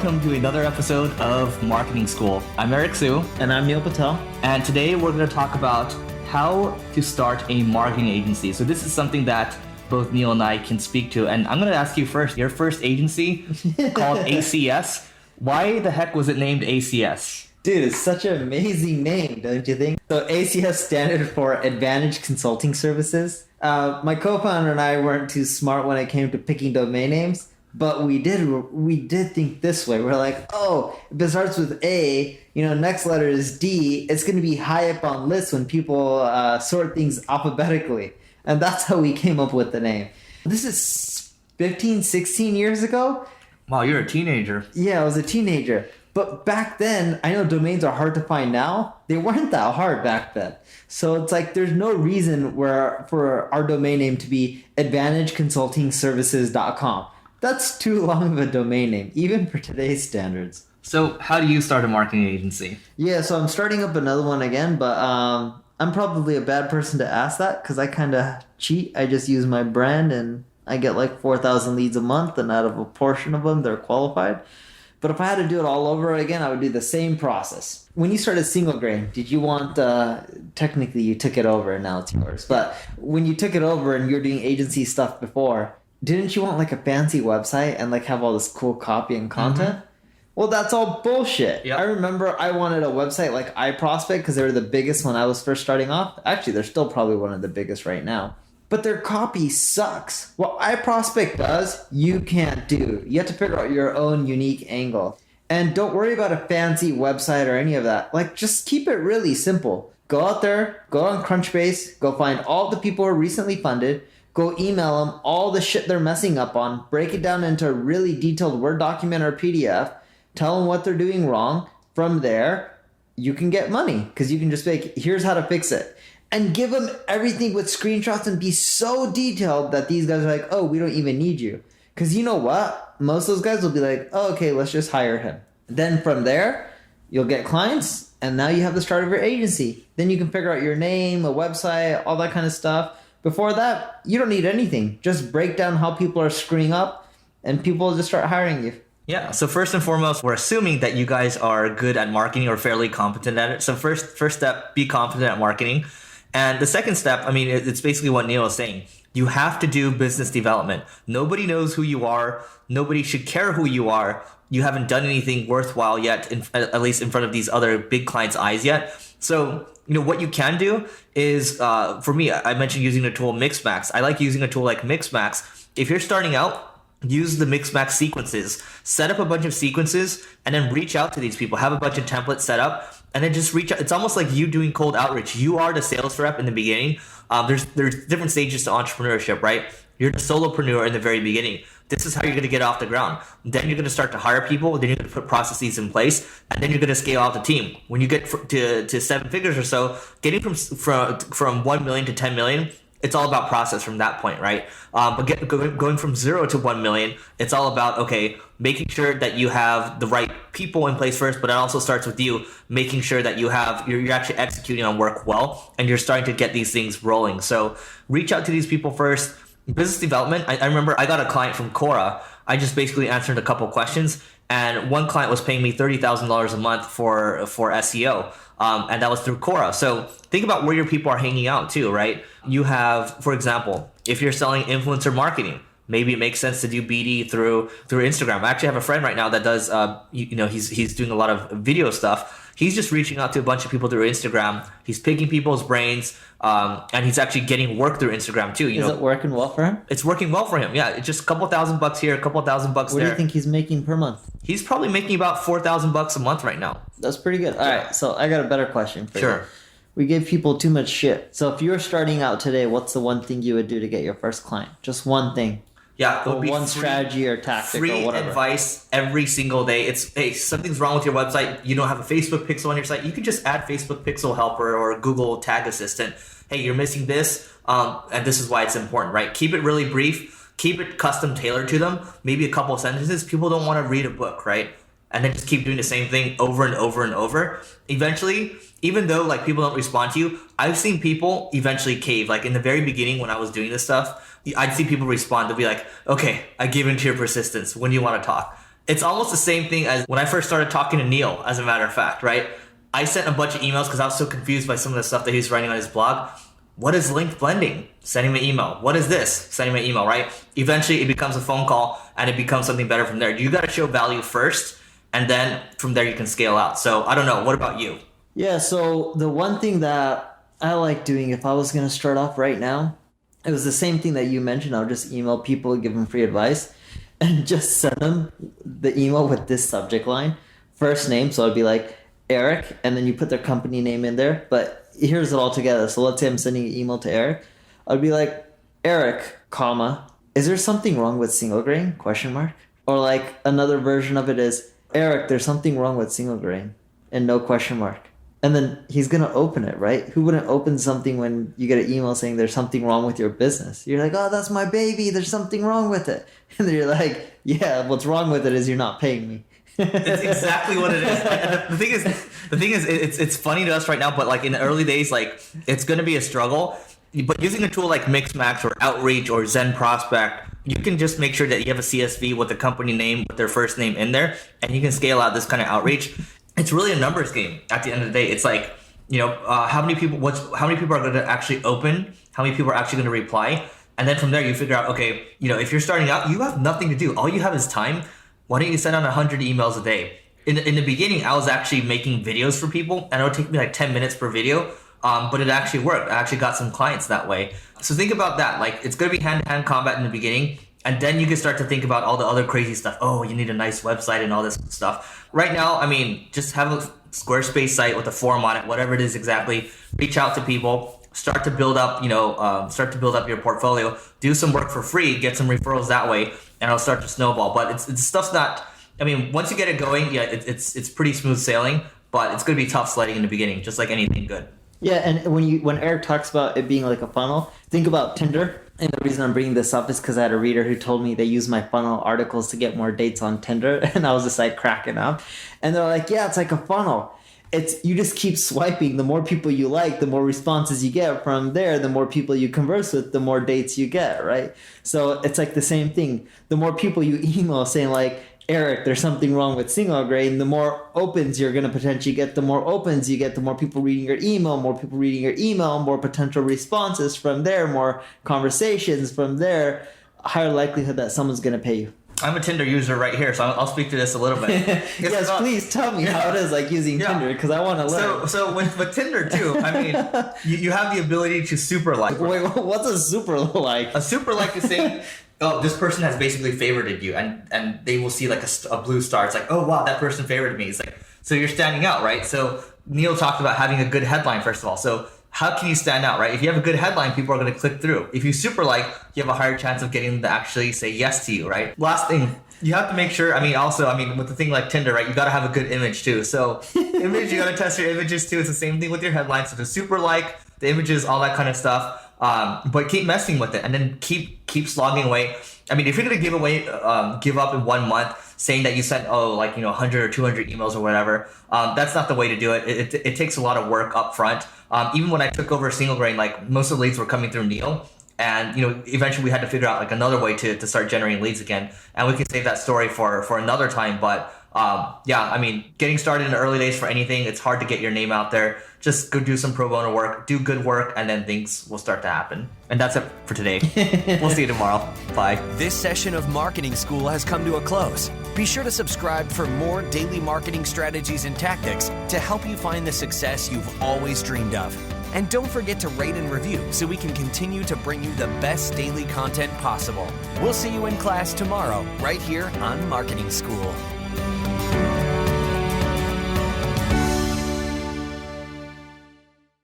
welcome to another episode of Marketing School. I'm Eric Su. And I'm Neil Patel. And today we're going to talk about how to start a marketing agency. So this is something that both Neil and I can speak to. And I'm going to ask you first, your first agency called ACS, why the heck was it named ACS? Dude, it's such an amazing name, don't you think? So ACS standard for Advantage Consulting Services. My co-founder and I weren't too smart when it came to picking domain names, but we did think this way. We're like, oh, if it starts with A, next letter is D, it's going to be high up on lists when people sort things alphabetically. And that's how we came up with the name. This is 15, 16 years ago. Wow, you're a teenager. Yeah, I was a teenager. But back then, I know domains are hard to find now. They weren't that hard back then. So it's like there's no reason for our domain name to be advantageconsultingservices.com. That's too long of a domain name, even for today's standards. So how do you start a marketing agency? Yeah, so I'm starting up another one again, but I'm probably a bad person to ask that because I kind of cheat. I just use my brand and I get like 4,000 leads a month, and out of a portion of them, they're qualified. But if I had to do it all over again, I would do the same process. When you started Single Grain, did you want, technically you took it over and now it's yours, but when you took it over and you were doing agency stuff before, didn't you want like a fancy website and like have all this cool copy and content? Mm-hmm. Well, that's all bullshit. Yep. I remember I wanted a website like iProspect because they were the biggest when I was first starting off. Actually, they're still probably one of the biggest right now. But their copy sucks. What iProspect does, you can't do. You have to figure out your own unique angle. And don't worry about a fancy website or any of that. Like, just keep it really simple. Go out there, go on Crunchbase, go find all the people who are recently funded, go email them all the shit they're messing up on, break it down into a really detailed Word document or PDF, tell them what they're doing wrong. From there, you can get money because you can just be like, here's how to fix it. And give them everything with screenshots and be so detailed that these guys are like, oh, we don't even need you. Because you know what? Most of those guys will be like, oh, okay, let's just hire him. Then from there, you'll get clients, and now you have the start of your agency. Then you can figure out your name, a website, all that kind of stuff. Before that, you don't need anything. Just break down how people are screwing up, and people will just start hiring you. Yeah, so first and foremost, we're assuming that you guys are good at marketing or fairly competent at it. So first step, be confident at marketing. And the second step, I mean, it's basically what Neil is saying. You have to do business development. Nobody knows who you are. Nobody should care who you are. You haven't done anything worthwhile yet, at least in front of these other big clients' eyes yet. So, what you can do is, for me, I mentioned using the tool Mixmax. I like using a tool like Mixmax. If you're starting out, use the Mixmax sequences. Set up a bunch of sequences and then reach out to these people. Have a bunch of templates set up. And then just reach out. It's almost like you doing cold outreach. You are the sales rep in the beginning. There's different stages to entrepreneurship, right? You're the solopreneur in the very beginning. This is how you're going to get off the ground. Then you're going to start to hire people. Then you're going to put processes in place. And then you're going to scale out the team. When you get to 7 figures or so, getting from 1 million to 10 million, it's all about process from that point, right? But going from 0 to 1 million, it's all about, okay, making sure that you have the right people in place first, but it also starts with you making sure that you're actually executing on work well, and you're starting to get these things rolling. So reach out to these people first. Business development, I remember I got a client from Quora. I just basically answered a couple questions, and one client was paying me $30,000 a month for SEO. And that was through Quora. So think about where your people are hanging out too, right? You have, for example, if you're selling influencer marketing, maybe it makes sense to do BD through Instagram. I actually have a friend right now that does, he's doing a lot of video stuff. He's just reaching out to a bunch of people through Instagram. He's picking people's brains, and he's actually getting work through Instagram too. Is it working well for him? It's working well for him. Yeah, it's just a couple $1,000 here, a couple $1,000 there. What do you think he's making per month? He's probably making about $4,000 a month right now. That's pretty good. All right, so I got a better question for you. Sure. We give people too much shit. So if you were starting out today, what's the one thing you would do to get your first client? Just one thing. Yeah, it would be one strategy or tactic or whatever. Free advice every single day. It's, hey, something's wrong with your website. You don't have a Facebook pixel on your site. You can just add Facebook Pixel Helper or Google Tag Assistant. Hey, you're missing this, and this is why it's important, right? Keep it really brief. Keep it custom tailored to them. Maybe a couple of sentences. People don't want to read a book, right? And then just keep doing the same thing over and over and over. Eventually, even though like people don't respond to you, I've seen people eventually cave. Like in the very beginning when I was doing this stuff, I'd see people respond. They'll be like, okay, I give in to your persistence. When do you want to talk? It's almost the same thing as when I first started talking to Neil, as a matter of fact, right? I sent a bunch of emails because I was so confused by some of the stuff that he's writing on his blog. What is linked blending? Send him an email. What is this? Send him an email, right? Eventually it becomes a phone call and it becomes something better from there. You got to show value first, and then from there you can scale out. So I don't know. What about you? Yeah, so the one thing that I like doing if I was going to start off right now, it was the same thing that you mentioned. I would just email people and give them free advice and just send them the email with this subject line. First name, so it'd be like Eric, and then you put their company name in there. But here's it all together. So let's say I'm sending an email to Eric. I'd be like, Eric, comma, is there something wrong with single grain? Question mark. Or like another version of it is, Eric, there's something wrong with single grain, and no question mark. And then he's going to open it, right? Who wouldn't open something when you get an email saying there's something wrong with your business? You're like, oh, that's my baby. There's something wrong with it. And then you're like, yeah, what's wrong with it is you're not paying me. It's exactly what it is. The thing is, it's funny to us right now, but like in the early days, like it's going to be a struggle. But using a tool like Mixmax or Outreach or ZenProspect, you can just make sure that you have a CSV with the company name, with their first name in there, and you can scale out this kind of outreach. It's really a numbers game at the end of the day. It's like, how many people are going to actually open, how many people are actually going to reply. And then from there you figure out, okay, if you're starting out, you have nothing to do. All you have is time. Why don't you send out 100 emails a day? In the beginning, I was actually making videos for people, and it would take me like 10 minutes per video. But it actually worked. I actually got some clients that way. So think about that. Like, it's going to be hand-to-hand combat in the beginning. And then you can start to think about all the other crazy stuff. Oh, you need a nice website and all this stuff. Right now, I mean, just have a Squarespace site with a form on it, whatever it is exactly. Reach out to people. Start to build up, your portfolio. Do some work for free. Get some referrals that way, and it'll start to snowball. But it's stuff's not. I mean, once you get it going, yeah, it's pretty smooth sailing. But it's going to be tough sledding in the beginning, just like anything good. Yeah, and when Eric talks about it being like a funnel, think about Tinder. And the reason I'm bringing this up is because I had a reader who told me they use my funnel articles to get more dates on Tinder, and I was just like cracking up. And they're like, yeah, it's like a funnel. You just keep swiping. The more people you like, the more responses you get from there. The more people you converse with, the more dates you get, right? So it's like the same thing. The more people you email saying like, Eric, there's something wrong with single grain, the more opens you're going to potentially get. The more opens you get, the more people reading your email, more potential responses from there, more conversations from there, higher likelihood that someone's going to pay you. I'm a Tinder user right here, so I'll speak to this a little bit. Yes, please tell me how it is like using Tinder, because I want to learn. So with Tinder too, I mean, you have the ability to super like. Wait, what's a super like? A super like is saying, oh, this person has basically favorited you, and they will see like a blue star. It's like, oh wow, that person favorited me. It's like, so you're standing out, right? So Neil talked about having a good headline first of all. So how can you stand out, right? If you have a good headline, people are going to click through. If you super like, you have a higher chance of getting them to actually say yes to you, right? Last thing, you have to make sure, with the thing like Tinder, right? You got to have a good image too. So image, you got to test your images too. It's the same thing with your headlines. So the super like, the images, all that kind of stuff. But keep messing with it, and then keep slogging away. I mean, if you're going to give up in 1 month saying that you sent 100 or 200 emails or whatever, that's not the way to do it. It takes a lot of work up front. Even when I took over single grain, like most of the leads were coming through Neil, and eventually we had to figure out like another way to start generating leads again, and we can save that story for another time. But getting started in the early days for anything, it's hard to get your name out there. Just go do some pro bono work, do good work, and then things will start to happen. And that's it for today. We'll see you tomorrow. Bye. This session of Marketing School has come to a close. Be sure to subscribe for more daily marketing strategies and tactics to help you find the success you've always dreamed of. And don't forget to rate and review so we can continue to bring you the best daily content possible. We'll see you in class tomorrow, right here on Marketing School.